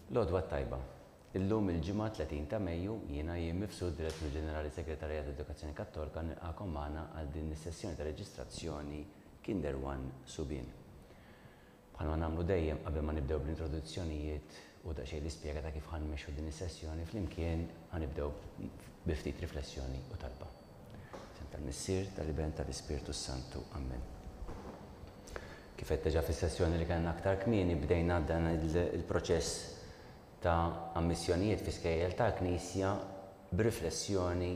Lodwa tajba. Illum il-ġimgħa 30 ta' Mejju jiena Jiem Mifsud, Direttur Ġenerali Segretarjat Edukazzjoni Kattolika, nilqakom magħna għal din is-sessjoni ta' reġistrazzjoni Kinder 1 Subien. Bħalma nagħmlu dejjem qabel ma nibdew bl-introduzzjonijiet u daqsxejn l-ispjega ta' kif ħanmexxu din is-sessjoni flimkien ħanibdew bi ftit riflessjoni u talba. Sem tal-Missier, tal-Iben, tal-Ispirtu Santu. Amen. Kif qed teġa fis-sessjoni li kellna aktar kmieni bdejna dan il-proċess ta' ammissjonijiet fi skejjel ta' Knisja b'riflessjoni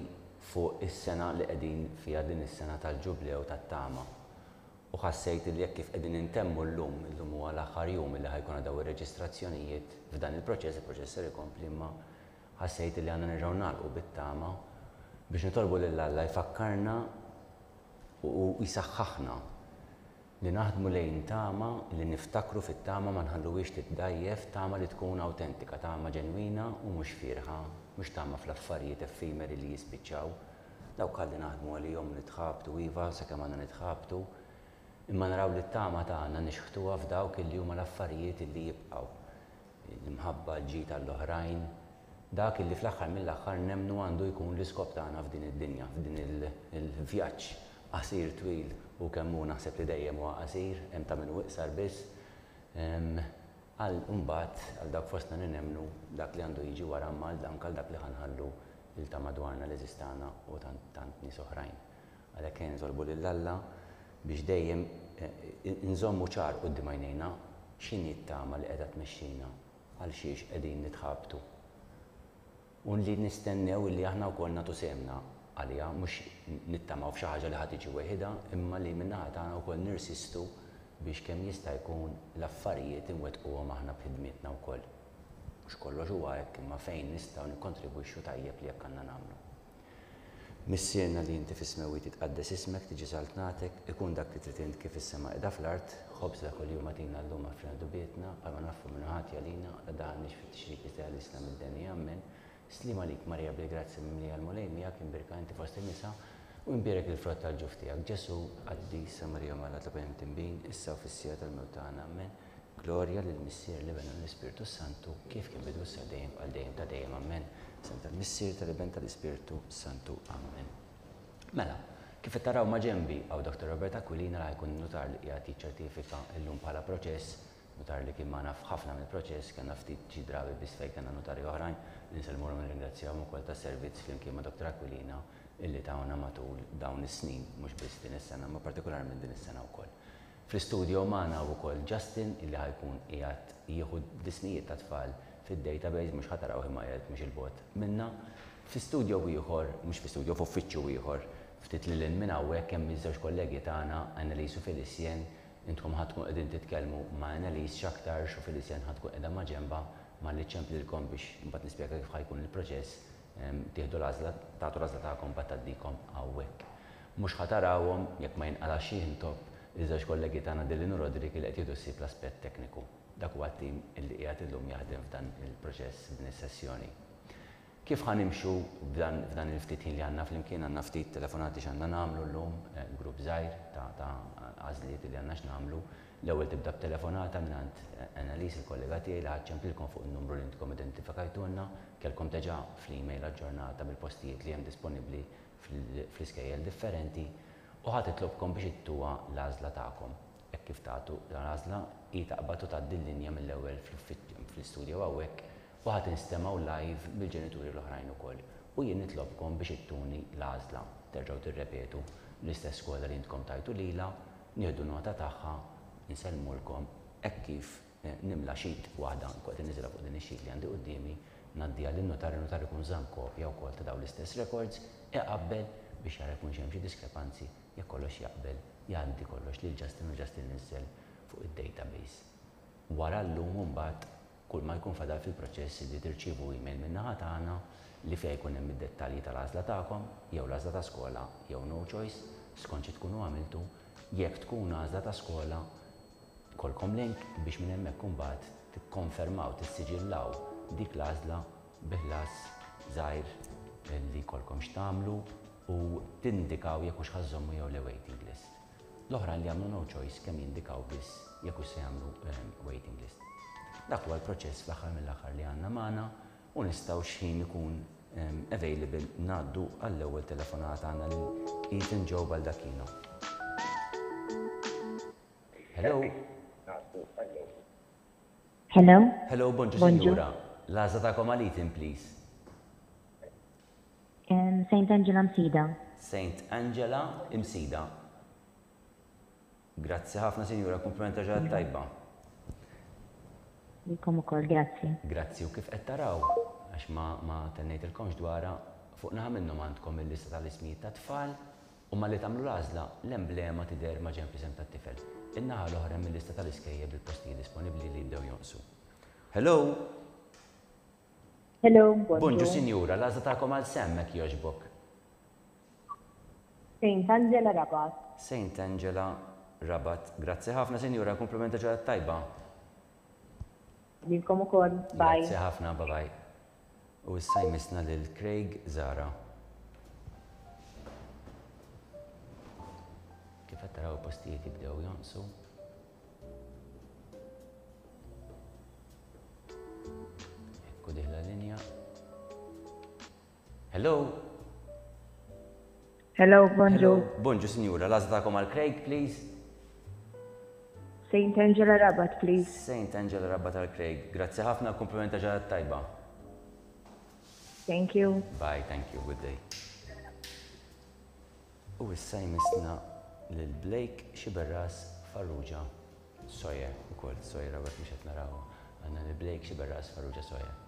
fuq is-sena li qegħdin fiha din is-sena tal-Ġublew tat-Tama. U ħassejt li jekk kif qegħdin intemmu llum huwa l-aħħar jum li ħajkun daw ir-reġistrazzjonijiet f'dan il-proċess ser ikompli, imma ħassejt li għandna nerġgħu nagħlqu bit-tama biex nitolbu lil Alla jfakkarna u jsaħħaħna li naħdmu lejn tama li niftakru fit-tama ma nħalluwiex titdajjef, tama li tkun awtentika, tama ġenwina u mhux firħa, mhux tama fl-affarijiet effimeri li jispiċċaw. Dawk ħalli naħdmu għalihom nitħabtu iva sakemm għandna nitħabtu, imma naraw li t-tama tagħna nixħtuha f'dawk li huma l-affarijiet li jibqgħu. L-imħabba l-ġid tal-oħrajn, dak li fl-aħħar mill-aħħar nemmnu għandu jkun l-iskop tagħna f'din id-dinja, f'din il-vjaġġ qasir twil u kemm hu naħseb li dejjem huwa qasir, hemm ta' minnu iqsar biss. Għal imbagħad għal dak fostna li nemmnu dak li għandu jiġi wara mal anke għal dak li ħanħallu lil ta' madwarna li eżistana u tant nies oħrajn. Għalhekk nżolbu lil Alla biex dejjem nżommu ċar quddiem għajnejna x'inhi t-tama li qiegħda tmexxina għal xiex qegħdin nitħabtu. U li nistennew li aħna wkoll nagħtu semna għalija mhux nittamaw f'xi ħaġa li ħadd tiġi weħida, imma li min-naħa tagħna wkoll nirsistu biex kemm jista' jkun l-affarijiet inwettquhom aħna b'ħidmietna wkoll. Mhux kollox huwa hekk, imma fejn nistgħu nikkontribwixxu tajjeb li jekk għandna nagħmlu. Missierna li inti fis-smewwiet titqaddes ismek, tiġi saltnatek, ikun dak li trid int kif is-sema qiegħda fl-art, ħobż ta' kuljum għatina llum għafrina dubietna, bħalma nafu minn ħadd jalina, daħalniex fit-tixrik tal-Islam id-denja ammen. Slim għalik Marija bil-grazzi mimli għal-mulej miegħek imbirka inti fost in-nisa u imbirek il-frott tal-ġuf tiegħek. Ġesu qaddisa Marija Mala ta' bejn timbin issa u fis-sija tal-mewt tagħna ammen. Glorja lill-Missier li bena l-Ispirtu Santu kif kien bidu issa dejjem għal dejjem ta' dejjem ammen. Sem tal-Missier tal-Iben tal-Ispirtu Santu ammen. Mela, kif qed taraw ma' ġenbi għaw Dr. Robert Aquilina li ħajkun notar li qiegħed jiċċertifika llum bħala proċess. Notar li kien magħna f'ħafna mill-proċess, kellna ftit xi drabi biss fejn kellna notari oħrajn li nselmuhom nirringrazzjahom ukoll tas-servizz flimkien ma' Dr. Aquilina illi tawna matul dawn is-snin, mhux biss din is-sena, ma partikolarment din is-sena wkoll. Fl-istudio magħna wkoll Justin illi ħajkun qiegħed jieħu disnijiet ta' tfal fid-database mhux ħataraw imma qiegħed mhux il-bot minna. Fl-istudio ieħor, mhux fl-istudio f'uffiċċju ieħor, ftit lil minn hawnhekk hemm iż-żewġ kollegi tagħna Annelies u Felicien. Intkom ħadkun qegħdin titkellmu ma' Annelies x'aktar u Felicien ħadkun qiegħda ma' ġenba ma' li ċemplilkom biex imbagħad nispjega kif ħajkun il-proċess, tieħdu l-għażla, tagħtu l-għażla tagħkom bad tgħaddikom hawnhekk. Mhux ħatarawhom jekk ma jinqalax xi hintop iż-żewġ kollegi tagħna Dylan u Rodrik li qed jieħdu ssib l-aspett tekniku. Dak huwa t-tim illi qiegħed illum jaħdem f'dan il-proċess din is-sessjoni. Kif ħanimxu f'dan il-ftit ħin li għandna flimkien għandna ftit telefonati x'għandna nagħmlu llum, grupp żgħir ta' għażliet li għandna x'nagħmlu. L-ewwel tibda b'telefonata mingħand Annelies il-kollega tiegħi li ħaċċempilkom fuq in-numru li intkom identifikajtulna, kellkom teġa fl-email aġġornata bil-postijiet li hemm disponibbli fl-iskejjel differenti u ħadd titlobkom biex ittuha l-għażla tagħkom. Hekk kif tagħtu l-għażla hi taqbad u tgħaddi l-linja mill-ewwel fl-istudju hawnhekk u ħadd instemaw live bil-ġenituri l-oħrajn ukoll. U jien nitlobkom biex ittuni l-għażla, terġgħu tirrepetu l-istess skola li intkom tajtu lilha, nieħdu nota tagħha, insellmulkom hekk kif nimla xit waħda kont inniżilha fuq din ix-xit li għandi qudiemi, ngħaddiha lin-notar, il-notar ikun żamm kopja wkoll ta' dawn l-istess records, iqabbel biex jara jkun xi diskrepanzi, jekk kollox jaqbel, jgħaddi kollox lil Justin u Justin inżel fuq id-database. Wara llum imbagħad kull ma jkun fadal fil-proċess li tirċievu email min-naħa tagħna li fejn jkun hemm id-dettalji tal-għażla tagħkom, jew l-għażla ta' skola, jew no choice, skont xi tkunu għamiltu, jekk tkun għażla ta' skola, kolkom link biex minn hemmhekk imbagħad tikkonfermaw, tissiġillaw dik l-għażla bi ħlas żgħir li jkollkom x'tagħmlu u tindikaw jekk hux ħażommu jew le waiting list. L-oħra li jagħmlu no choice kemm jindikaw biss jekk hux se jagħmlu waiting list. Dak huwa l-proċess fl-aħħar mill-aħħar li għandna magħna u nistgħu x'ħin ikun available ngħaddu għall-ewwel telefonata għandna lil Ethan Joe Baldacchino. Hello. Hello. Hello, bonġu Sinjura. L-għażla tagħkom għal Ethan, please. St. Angela Msida. St. Angela Msida. Grazzi ħafna Sinjura, komplimenta ġad tajba. Likom ukoll, grazzi. Grazzi, u kif qed taraw, għax ma tennejtilkomx dwarha, fuq naħa minnhom għandkom il-lista tal-ismijiet ta' tfal u ma li tagħmlu l-għażla l-emblema tidher ma' ġenb isem tat-tifel. In-naħa l-oħra mill-lista tal-iskejjeb bil-postijiet disponibbli li jibdew jonqsu. Hello. Hello, bonġu Sinjura, l-għażla tagħkom għal semmek jogħġbok. St. Angela Rabat. St. Angela Rabat. Grazzi ħafna Sinjura, komplimenta ġurnata tajba. Lilkom ukoll, bye. Grazzi ħafna, bye. U issa jmissna lil Craig Zara. Kif qed taraw postijiet jibdew jonqsu. Ekku diħla linja. Hello. Hello, bonġu. Bonġu Sinjura, l-għażla tagħkom għal Craig, please. St. Angela Rabat, please. St. Angela Rabat għal Craig. Grazzi ħafna, komplimenta ġurnata tajba. Thank you. Bye, thank you, good day. U issa jmissna lil Blake Xiberras Farrugia Sawyer ukoll, Sawyer għawek mhux qed naraw. Għandna lil Blake Xiberras Farrugia Sawyer.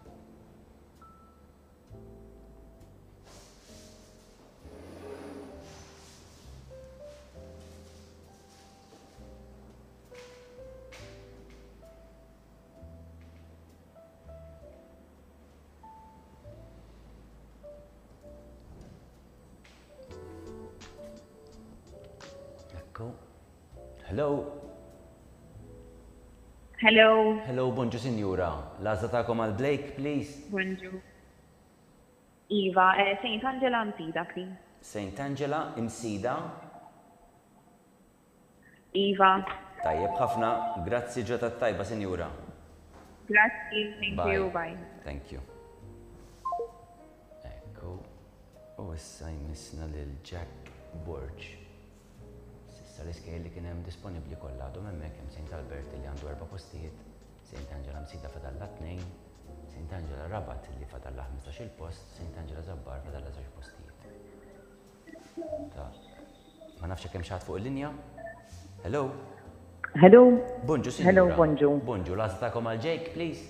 Hello. Hello. Hello, bonġu Sinjura. L-għażla tagħkom għal Blake, please. Bonġu. Iva, St. Angela Msida, please. St. Angela Msida. Iva. Tajjeb ħafna, grazzi ġurnata tajba Sinjura. Grazzi, thank you, bye. Thank you. Ekku. U issa jmissna lil Jack Borge. L-iskejl li kien hemm disponibbli kollha għadhom hemmhekk hemm St. Albert li għandu 4 postijiet, St. Angela Msida fadalla 2, St. Angela Rabat li fadalla 15-il post, St. Angela Zabbar fadalla 10 postijiet. Ma nafx kemm xaħat fuq il-linja? Hello? Hello? Bonġu Sinjura. Hello, bonġu. Bonġu, l-għażla tagħkom għal Jake, please.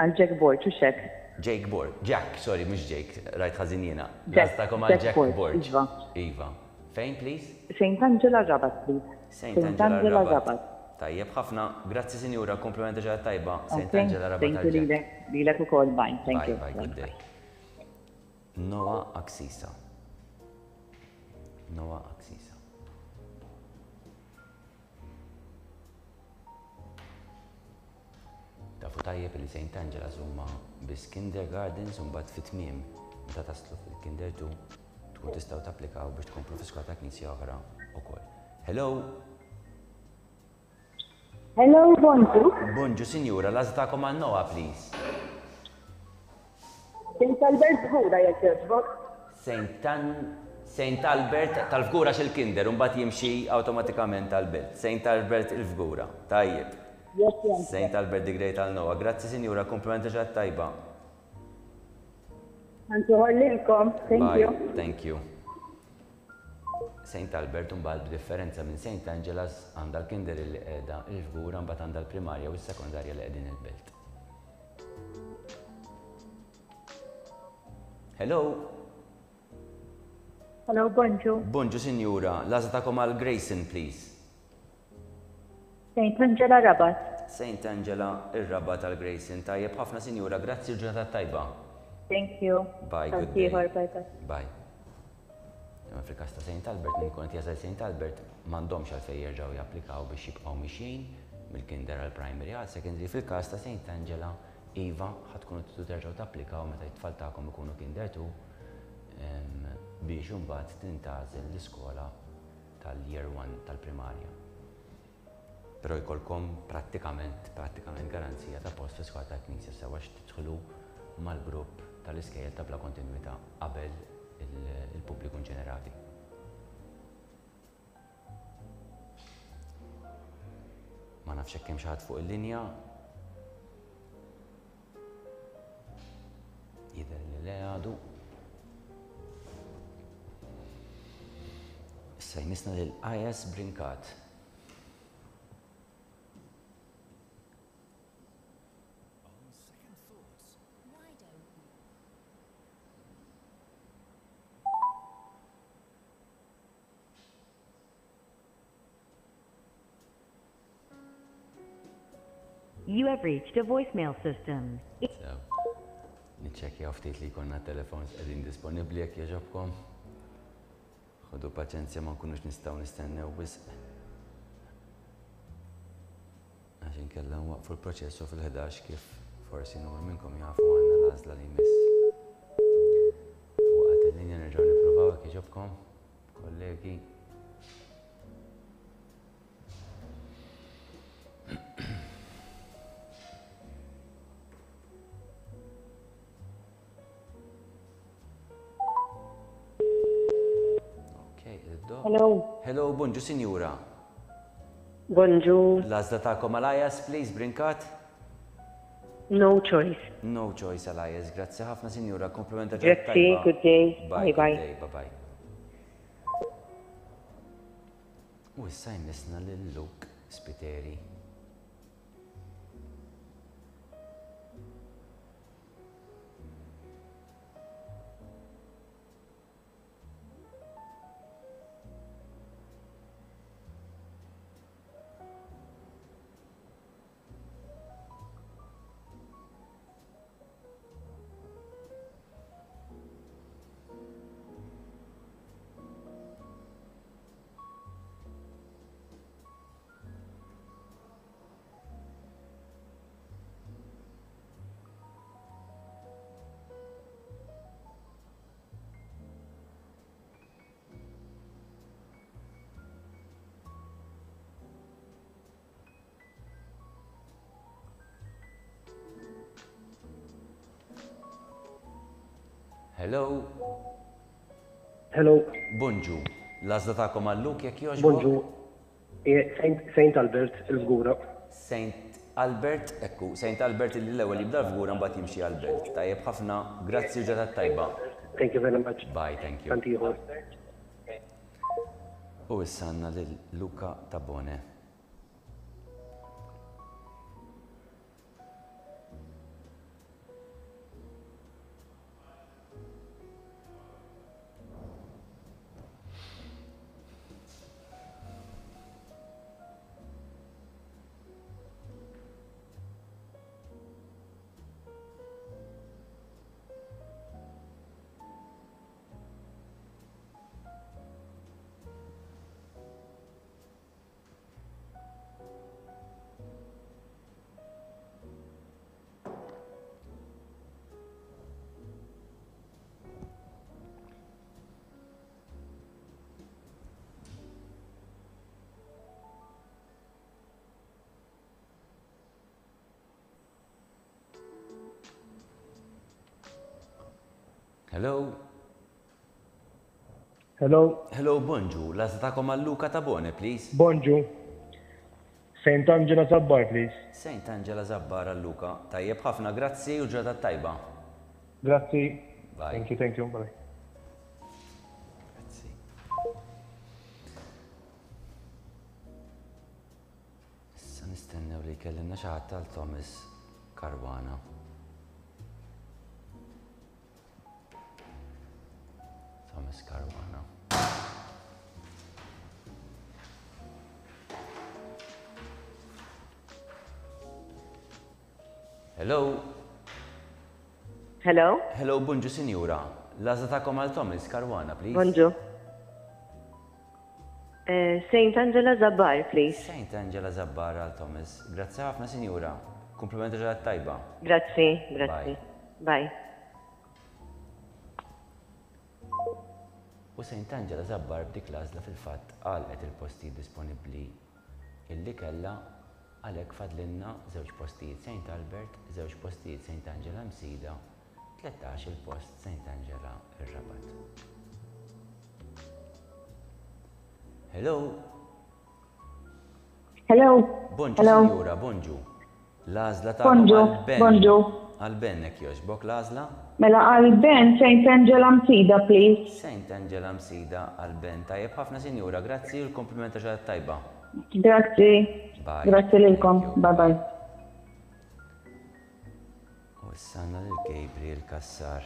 Għal Jack Borge, u xek? Jake Borge. Jack, sorry, mhux Jake, rajt ħażin jiena. L-għażla tagħkom għal Jack Borge. Iva. Iva. Fejn, please? St. Angela Rabat, please. St. Angela Rabat. Tajjeb ħafna, grazzi Sinjura, komplimenta ġurnata tajba. St. Angela Rabat. Thank you, lilek ukoll, bye. Thank you. Bye, good day. Noah Aksisa. Noah Aksisa. Tafu tajjeb li St. Angela huma bis kindergardens u mbagħad fit-tmiem meta taslu fil-kinder 2 tkun tistgħu tapplikaw biex tkomplu fi skola ta' knisja oħra wkoll. Hello. Hello, bonġu. Bonġu, Sinjura, l-għażla tagħkom għal Noah, please. St. Albert Fgura, jekk jogħġbok. St. Albert tal-Fgura xil-kinder, un bat jimxi automatikament tal-belt. St. Albert il-Fgura, tajjeb. St. Albert di Great tal-Noa. Grazzi, Sinjura, komplimenta ġat tajba. Għantu ħollilkom, thank you. Thank you. St. Albert un bat b'differenza minn St. Angela's għanda l-kinder il-qeda il-Fgura, un bat għanda l-primarja u s-sekundarja l-qedin il-belt. Hello. Hello, bonġu. Bonġu, Sinjura. L-għażla tagħkom għal Grayson, please. St. Angela Rabat. St. Angela ir-Rabat għal Grayson. Tajjeb ħafna, Sinjura. Grazzi l-ġurnata tajba. Thank you. Bye, good day. Bye. Bye. Fil-każ ta' St. Albert, minn kont jasal St. Albert, m'għandhomx għalfejn jerġgħu japplikaw biex jibqgħu mixjin mill-kinder għal primary għal secondary. Fil-każ ta' St. Angela, iva ħadkunu tidu terġgħu tapplikaw meta t-tfal tagħkom ikunu kinder 2 biex imbagħad tintgħażel l-iskola tal-year 1 tal-primarja. Però jkollkom prattikament garanzija ta' post fl-iskola ta' Knisja sewa tidħlu mal-grupp tal-iskejjel ta' bla kontinwità qabel il-pubbliku ġenerali. Ma nafx hekk hemm xi ħadd fuq il-linja. Jidher li le għadu. Issa jmisna lil IS Brinkat. You have reached a voicemail system. Niċċekkjaw ftit li jkollna telefons qegħdin disponibbli jekk jogħġobkom. Ħodu paċenzja ma nkunux nistgħu nistennew wisq. Għax inkella nwaqfu l-proċessu fil-11 kif forsi numru minnkom jafu għandna l-għażla li jmiss. Waqgħet il-linja nerġgħu nippruvaw jekk jogħġobkom, kollegi. Hello. Hello, bonġu sinjura. Bonġu. L-għażla tagħkom għal-IS, please, Brinkat. No choice. No choice għal-IS, grazzi ħafna sinjura, komplimenta Grazzi, good day. Bye bye. Bye bye. U issa jmissna lil Luke Spiteri. Hello. Hello. Bonġu. L-għażla tagħkom għal Luke jekk jogħġbok? Bonġu. Saint Albert il-Fgura. Saint Albert, ekku, Saint Albert l-ewwel jibda l-Fgura mbagħad jimxi Albert. Tajjeb ħafna, grazzi u ġatat tajba. Thank you very much. Bye, thank you. Tantiħor. U issa għandna lil Luka Tabone. Hello. Hello. Hello, bonġu. L-għażla tagħkom għal Luka Tabone, please. Bonġu. Saint Angela Zabbar, please. Saint Angela Zabbar għal Luka. Tajjeb ħafna, grazzi u ġratat tajba. Grazzi. Bye. Thank you. Bye. Grazzi. Issa nistennew li jkellimna xi ħadd tal-Thomas Caruana. Thomas Caruana. Hello. Hello. Hello, bonġu sinjura. L-għażla tagħkom għal Thomas Caruana, please. Bonġu. Saint Angela Zabbar, please. Saint Angela Zabbar għal Thomas. Grazzi ħafna sinjura. Komplimenti ġadat tajba. Grazzi. Bye. Bye. U Saint Angela Zabbar b'dik l-għażla fil-fatt għalqet il-posti disponibbli illi kellha Għalhekk fadlilna żewġ postijiet St. Albert, żewġ postijiet St. Angela Msida, 13 il-post St. Angela ir-Rabat. Hello. Hello. Bonġu, Hello. Sinjura, bonġu. L-għażla tagħkom Bonġu. għall-Ben. Bonġu. Għall-Ben hekk jogħġbok l-għażla? Mela għal-Ben St. Angela Msida, please. St. Angela Msida għall-Ben. Tajjeb ħafna, Sinjura, grazzi u l-komplimenta ġadat tajba. Grazzi. Bye. Grazzi lilkom. Thank you. Bye bye. U s-sanna l-Gabriel Kassar.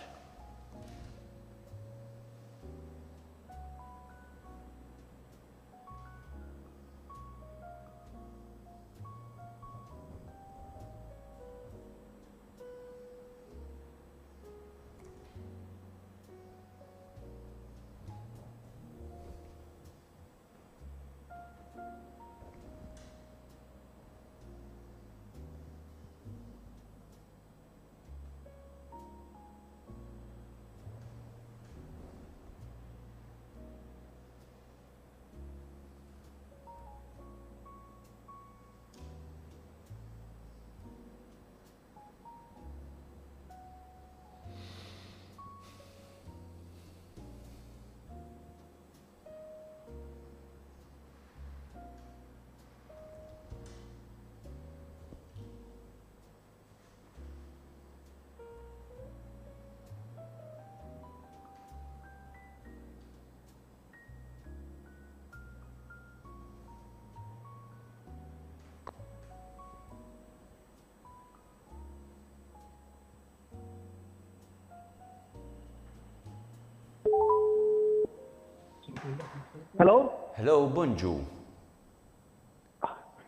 Hello? Hello, bonġu.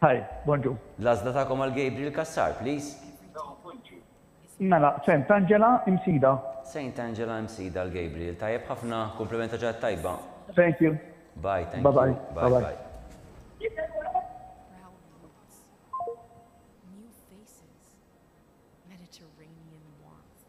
Hi, bonġu. L-għażla tagħkom għall-Gabriel Kassar, please. Mela, St. Angela Msida. St. Angela Msida l-Gabriel. Tajjeb ħafna, komplimenta ġadat tajba. Thank you. Bye, thank Bye-bye. you. Bye, Bye-bye. bye. Proud roots, new faces, Mediterranean warmth.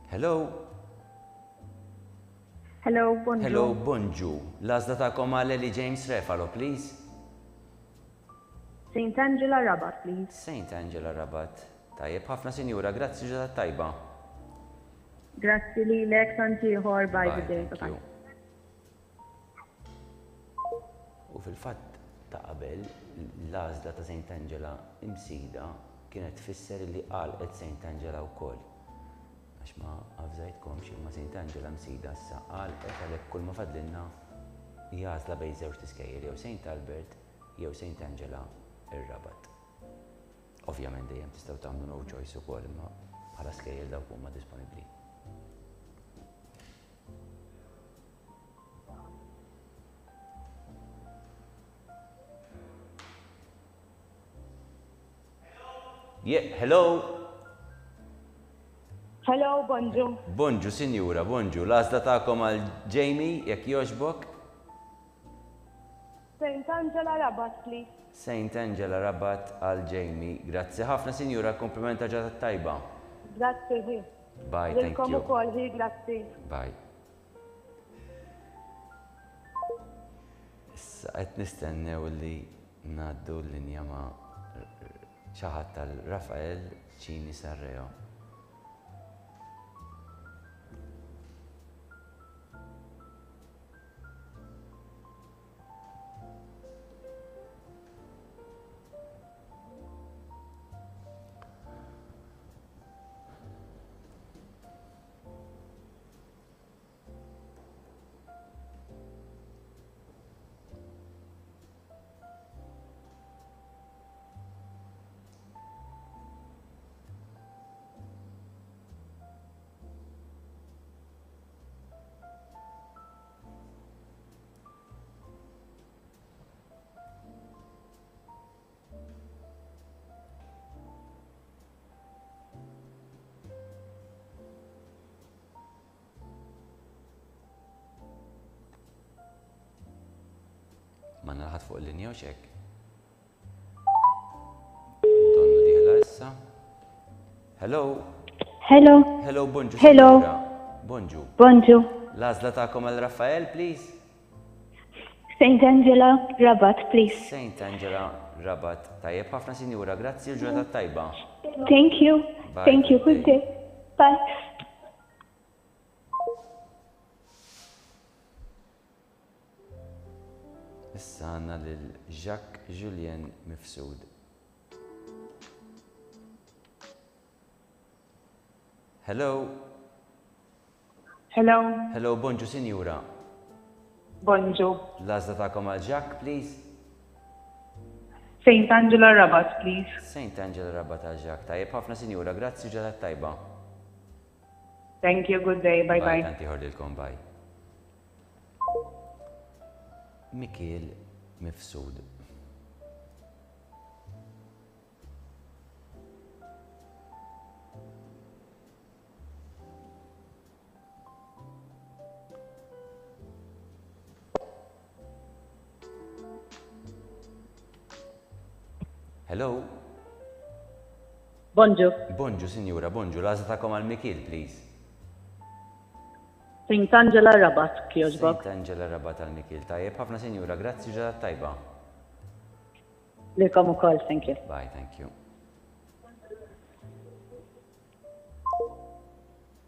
Hello. Hello, bonjour. Hello, bonġu. L-għażla tagħkom għall-Ellie James Refalo, please. St. Angela Rabat, please. St. Angela Rabat. Tajjeb ħafna, Sinjura, grazzi ġadat tajba. Grazzi li l-ek santiħor by Bye, the day. thank you. U fil-fatt ta' qabel, l-għażla ta' St. Angela Msida kienet tfisser li qalqet St. Angela wkoll. Għax ma għafżajtkom ma St. Angela Msida issa qalqet għalhekk kull ma fadlilna hija għażla bejn żewġ tiskejjel jew St. Albert jew St. Angela ir-Rabat. Ovvjament dejjem tistgħu tagħmlu no choice ukoll imma bħala skejjel dawk huma disponibbli. Yeah, hello. Hello, bonjour. Bonġu, Sinjura, bonġu. L-għażla tagħkom għal Jamie, jekk jogħġbok. St. Angela Rabat, please. St. Angela Rabat għal Jamie. Grazzi ħafna, Sinjura, komplimenta ġadat tajba. Grazzi, hi. Bye, thank Lilkom you. ukoll, hi, grazzi. Bye. Issa qed nistennew li ngħaddu l-linja ma' xi ħadd tal-Rafael Ċini Sarreo. fuq il-linja u xek. Donnu diħla issa. Hello. Hello. Hello, bonġu. Hello. Sinjura. Bonġu. Bonġu. L-għażla tagħkom għal Raffael, please. St. Angela, Rabat, please. St. Angela Rabat. Tajjeb ħafna sinjura, grazzi l-ġurnata tajba. Thank you. Bye, Thank you. good Good day. Bye. Issa għandna lil Jacques Julien Mifsud. Hello. Hello. Hello, bonġu sinjura. Bonġu. L-għażla tagħkom għal Jacques, please. St. Angela Rabat, please. St. Angela Rabat għal Jacques. Tajjeb ħafna sinjura, grazzi ġurnata tajba. Thank you. Good day. Bye bye. Tanti ħordilkom bye. Mikiel Mifsud. Hello. Bonġu. Bonġu, sinjura, bonġu. L-għażla tagħkom għal Mikiel, please. St. Angela Rabat, kjoġbok. St. Angela Rabat għal Mikiel. Tajjeb ħafna sinjura, grazzi ġurnata tajba. Likom ukoll, thank you. Bye, thank you.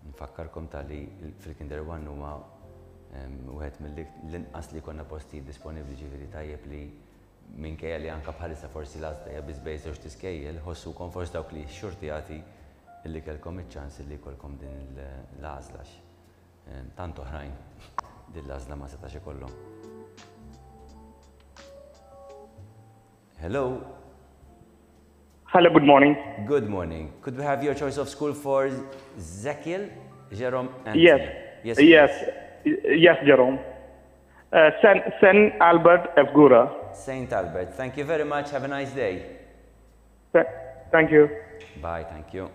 Nfakkarkom tal-li fil-Kinder 1 huma wieħed mill-inqas li konna posti disponibbli ġifieri tajjeb li minkejja li anke bħalissa forsi l-għażla biss żewġ tiskejjel, ħossukom forsi dawk li xurtijati illi kellkom iċ-ċans illi jkollkom din l-għażla. Tant oħrajn din l-għażla ma setax ikollhom. Hello. Hello, good morning. Good morning. Could we have your choice of school for Zekiel, Jerome, and Yes, Jerome. St. Albert F. Gura. St. Albert. Thank you very much. Have a nice day. Thank you. Bye, thank you.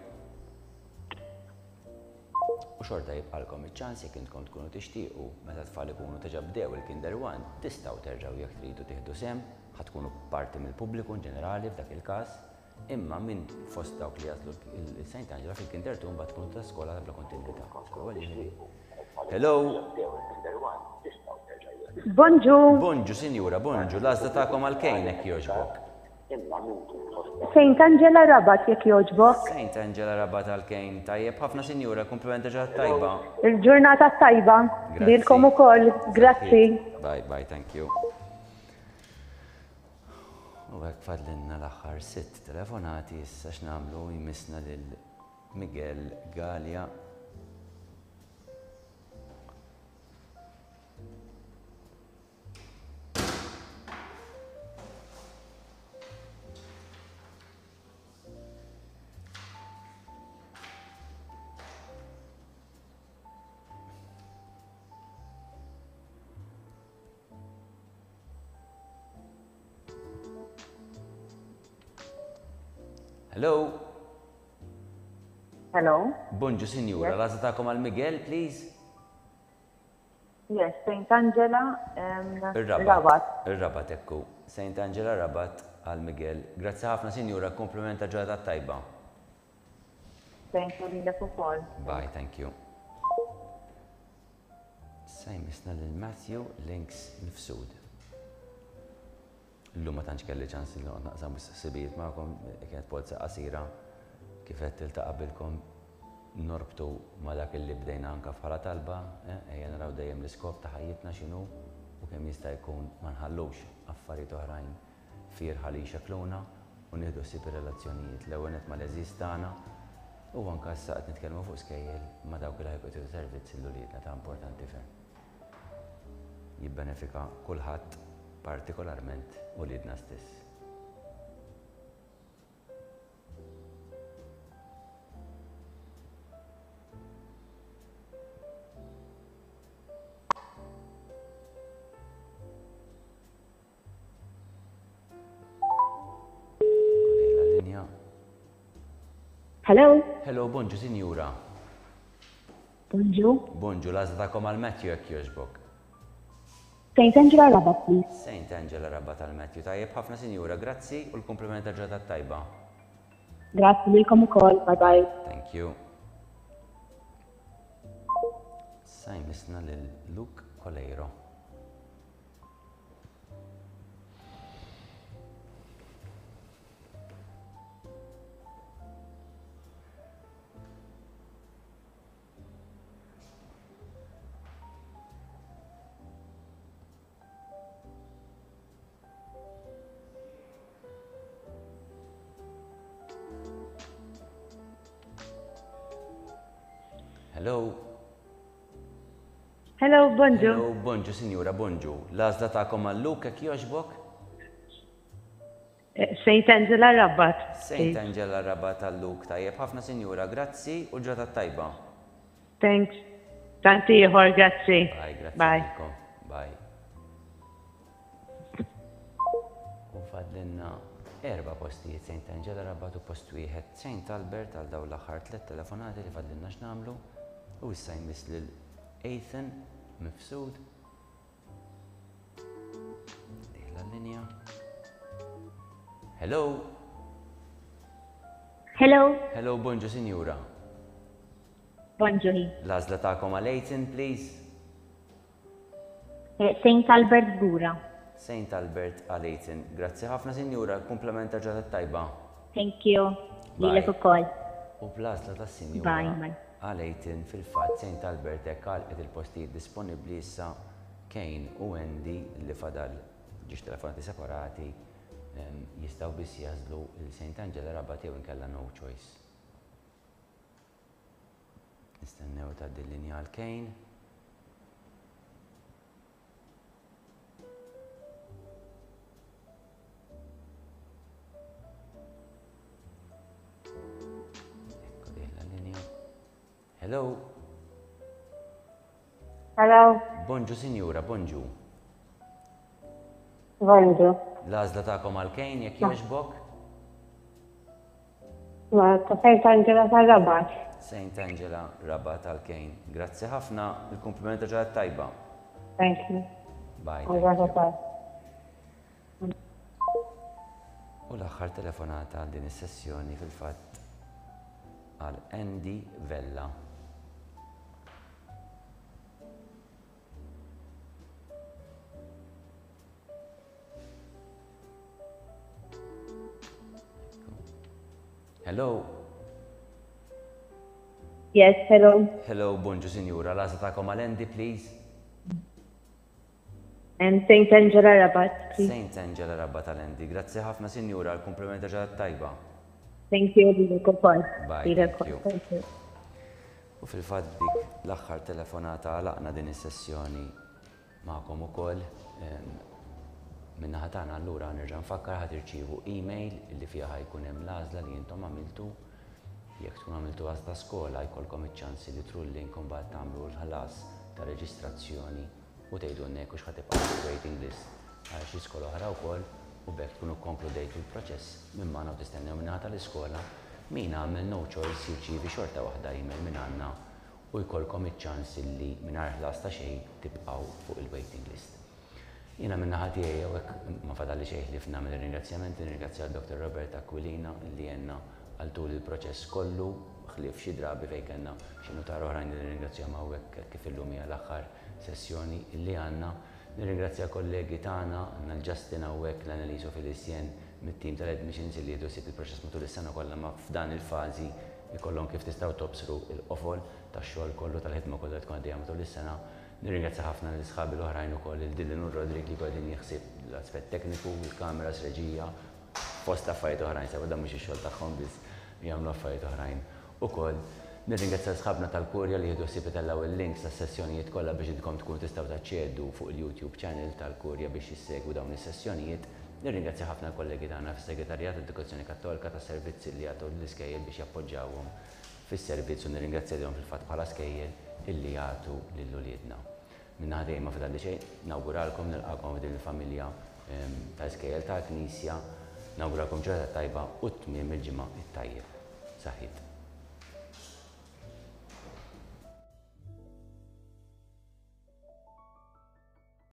U xorta jibqalkom iċ-ċans jekk intkom tkunu tixtiequ meta tfal ikunu diġà bdew il-Kinder 1 tistgħu terġgħu jekk tridu tieħdu sehem, ħadkunu parti mill-pubbliku ġenerali f'dak il-każ, imma minn fost dawk li jażlu il-St. Angela fil-Kinder 2 mbagħad tkunu ta' skola bla kontinwità. Hello. Bonġu. Bonġu, sinjura, bonġu, l-għażla tagħkom għal kejn hekk jogħġbok. St. Angela Rabat, jekk jogħġbok. St. Angela Rabat għal kejn tajjeb ħafna sinjura, komplimenti ġurnata tajba. Il-ġurnata tajba. Dilkom ukoll. Grazzi. Bye, thank you. U hekk fadlinna l-aħħar 6 telefonati issa x'nagħmlu jmissna lil Miguel Gallia. Hello. Hello. Bonġu, sinjura, l-għażla tagħkom għal Miguel, please. Yes, St. Angela Rabat. Ir-Rabat ekku. St. Angela Rabat għal Miguel. Grazzi ħafna sinjura, komplimenta ġurnata tajba. Thank you lilek ukoll. Bye, thank you. Sajmisna lil Matthew Links Mifsud. Illum ma tantx kelli ċans li naqsam is-sibijiet magħkom kienet polza qasira kif qed tiltaqabilkom norbtu ma dak illi bdejna anke bħala talba, ejja naraw dejjem l-iskop ta' ħajjitna x'inhu u kemm jista' jkun ma nħallux affarijiet oħrajn firħa li jxekkluna u nieħdu ssib ir-relazzjonijiet l-ewwel qed mal-eżiż tagħna u anke issa qed nitkellmu fuq skejjel ma' dawk li ħajqgħu servizz l-uliedna ta' importanti ferm. Jibbenefika kulħadd partikolarment uliedna stess. Hello. Hello, bonġu, sinjura. Bonġu. Bonġu, l-għażla tagħkom għal Matthew jekk jogħġbok. St. Angela Rabat, please. St. Angela Rabat tal-Matthew. Tajjeb ħafna sinjura, grazzi u l-komplimenta ġurnata tajba. Grazzi lilkom ukoll. Bye bye. Thank you. Sajmisna lil Luke Colero. Hello. Hello, bonjour. Hello, bonġu, sinjura, bonġu. L-għazla ta'kom għal-Luke, kek joġbok? St. Angela Rabat. St. Angela Rabat għal-Luke, tajjeb ħafna sinjura, grazzi u ġrata tajba. Thanks. Tanti ieħor, grazzi. Bye, grazzi. Bye. lilkom. Bye. U fadlinna 4 postijiet St. Angela Rabat u post wieħed St. Albert għal daw l-aħħar 3 telefonati li fadlinna x'namlu u issa jmiss lil Ethan Mifsud. Diħla l-linja. Hello. Hello. Hello, bonġu sinjura. Bonjour. L-għazla ta'kom għal Ethan, please. St. Albert Bura. St. Albert għal Ethan. Grazzi ħafna sinjura, komplementa ġata tajba. Thank you. Lilek ukoll. U bl-għazla ta' sinjura. Bye, bye. Għalejtin fil-fat St. Albert għalqet il-postijiet disponibli issa Kane u Andy li fadal ġiex telefonati separati jistaw biss jazlu il-St. Angela Rabat jew inkella no choice. Nistennew ta' dil-linja għal Kane. Ekku diħla linja. Hello. Hello. Bonġu sinjura, bonġu. Bonjour. L-għazla ta'kom għal Kane jekk jogħġbok? Ma ta' St. Angela Rabat. St. Angela Rabat għal Kane. Grazzi ħafna, il-komplimenta ġaħat tajba. Thank you. Bye. Grazzi thank you. U l-axħar telefonata għal din is-sessjoni fil-fatt għal Andy Vella. Hello. Yes, hello. Hello, bonġu sinjura. L-għazla ta'kom għal Andy, please. And St. Angela Rabat, please. St. Angela Rabat għal Andy. Grazzi ħafna sinjura, l-komplimenta ġaħat tajba. Thank you, lilek ukoll. Bye, Lilek thank you. ukoll. Thank you. U fil-fat dik l-axħar telefonata għalaqna din is-sessjoni ma'kom ukoll. Minna ħatana allura nerġa' nfakkar ħad irċievu email illi fiha ħajkun hemm l-għażla li intom għamiltu. Jekk tkun għamiltu għażla skola jkollkom iċ-ċansi li trullink imbagħad tagħmlu l-ħalas ta' reġistrazzjoni u tgħidulna jekk hux ħatibqa' waiting list għal xi skola oħra wkoll u bekk tkunu konkludejtu l-proċess minn magħna u tistennew minn tal-iskola min għamel no choice jirċievi xorta waħda email minn għandna u jkollkom iċ-ċans li mingħajr ħlas ta' xejn tibqgħu fuq il-waiting list. Jiena minna ħatijaj għek ma fadalli xejn li f'namel ringrazzjamenti, ringrazzja Dr. Robert Aquilina li jenna għal tul il-proċess kollu, xlif xi drabi fej kellna xi notar oħrajn li ringrazzja ma' għek kif illum hija l-aħħar sessjoni li għandna. Nirringrazzja kollegi tagħna, għandna l-Justin hawnhekk l-Anneliso Felicien mit-tim tal-admissions li jiedu siet il-proċess matul is-sena kollha ma f'dan il-fażi ikollhom kif tistgħu tobsru l-qofol tax-xogħol kollu tal-ħidma kollha tkun għaddejja matul is-sena. Nirringrazzja ħafna l-isħabi l-oħrajn ukoll il-Dylan u Rodrik li qegħdin jieħsib l-aspett tekniku, il-kameras, reġija, fost affarijiet oħrajn sabu dan mhux ix-xogħol tagħhom biss jagħmlu affarijiet oħrajn ukoll. Nirringrazzja l-sħabna tal-Kurja li jieħdu ħsieb itellaw il-links tas-sessjonijiet kollha biex idkom tkunu tistgħu taċċedu fuq il-YouTube channel tal-Kurja biex jissegwu dawn is-sessjonijiet. Nirringrazzja ħafna l-kollegi tagħna fis-Segretarjat Edukazzjoni Kattolika tas-servizzi li għatu l-iskejjel biex jappoġġawhom fis-servizz u nirringrazzjahom fil-fatt bħala skejjel illi jagħtu lil-uliedna. Minna ħadej ma fidalli xejn, nawguralkom nilqakom din il-familja tal-iskejjel tal-Knisja, nawguralkom ġurnata tajba u tmiem il-ġimgħa it-tajjeb. Saħħit.